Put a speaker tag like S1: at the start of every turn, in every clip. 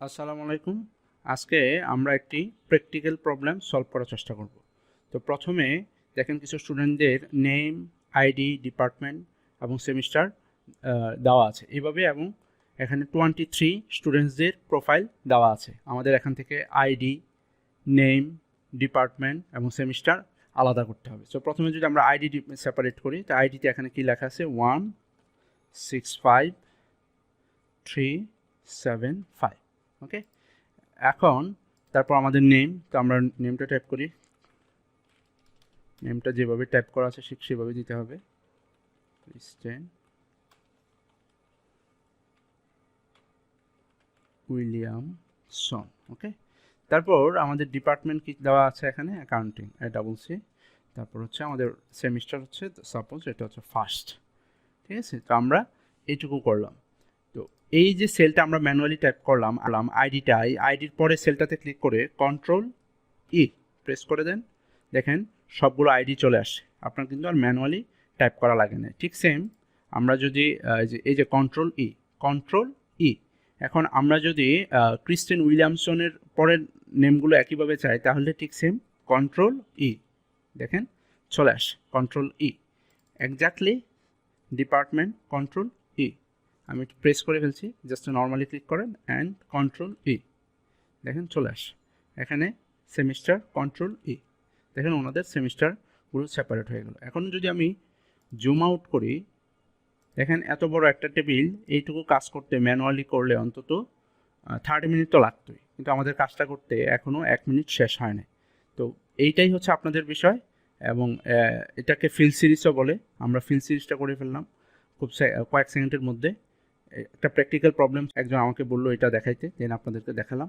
S1: আসসালামু আলাইকুম। আজকে আমরা একটি প্র্যাকটিক্যাল প্রবলেম সলভ করার চেষ্টা করব। তো প্রথমে দেখেন কিছু স্টুডেন্টদের নেম, আইডি, ডিপার্টমেন্ট এবং সেমিস্টার দেওয়া আছে এইভাবে, এবং এখানে 23 স্টুডেন্টসদের প্রোফাইল দেওয়া আছে। আমাদের এখান থেকে আইডি, নেম, ডিপার্টমেন্ট এবং সেমিস্টার আলাদা করতে হবে। সো প্রথমে যদি আমরা আইডি সেপারেট করি, তো আইডিতে এখানে কি লেখা আছে 165375। ওকে, এখন তারপর আমাদের নেম, তো আমরা নেমটা টাইপ করি। নেমটা যেভাবে টাইপ করা আছে ঠিক সেভাবে দিতে হবে, ᴛৱ ওকে। তারপর আমাদের ডিপার্টমেন্ট কি দেওয়া আছে এখানে, অ্যাকাউন্টিং, CC। তারপর হচ্ছে আমাদের সেমিস্টার হচ্ছে সাপোজ এটা হচ্ছে ফার্স্ট। ঠিক আছে, তো আমরা এইটুকু করলাম। তো এই যে সেলটা আমরা ম্যানুয়ালি টাইপ করলাম আইডিটা, এই আইডির পরে সেলটাতে ক্লিক করে Ctrl+E প্রেস করে দেন, দেখেন সবগুলো আইডি চলে আসে। আপনার কিন্তু আর ম্যানুয়ালি টাইপ করা লাগে না। ঠিক সেম আমরা যদি এই যে Ctrl+E, এখন আমরা যদি ক্রিস্টেন উইলিয়ামসনের পরের নেমগুলো একইভাবে চাই, তাহলে ঠিক সেম Ctrl+E, দেখেন চলে আসে Ctrl+E এক্স্যাক্টলি। ডিপার্টমেন্ট Ctrl+E, আমি প্রেস করে ফেলছি, জাস্ট নর্মালি ক্লিক করেন অ্যান্ড Ctrl+E, দেখেন চলে আসে। এখানে সেমিস্টার Ctrl+E, দেখেন ওনাদের সেমিস্টারগুলো সেপারেট হয়ে গেল। এখন যদি আমি জুম আউট করি, দেখেন এত বড় একটা টেবিল, এইটুকু কাজ করতে ম্যানুয়ালি করলে অন্তত 30 মিনিট তো লাগতোই, কিন্তু আমাদের কাজটা করতে এখনও 1 মিনিট শেষ হয় না। তো এইটাই হচ্ছে আপনাদের বিষয়, এবং এটাকে ফিল সিরিজও বলে। আমরা ফিল সিরিজটা করে ফেললাম খুব কয়েক সেকেন্ডের মধ্যে। একটা প্র্যাকটিক্যাল প্রবলেম একজন আমাকে বললো এটা দেখাইতে, দেন আপনাদেরকে দেখালাম।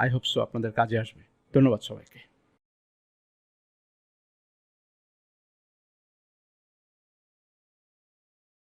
S1: আই হোপ সো আপনাদের কাজে আসবে। ধন্যবাদ সবাইকে।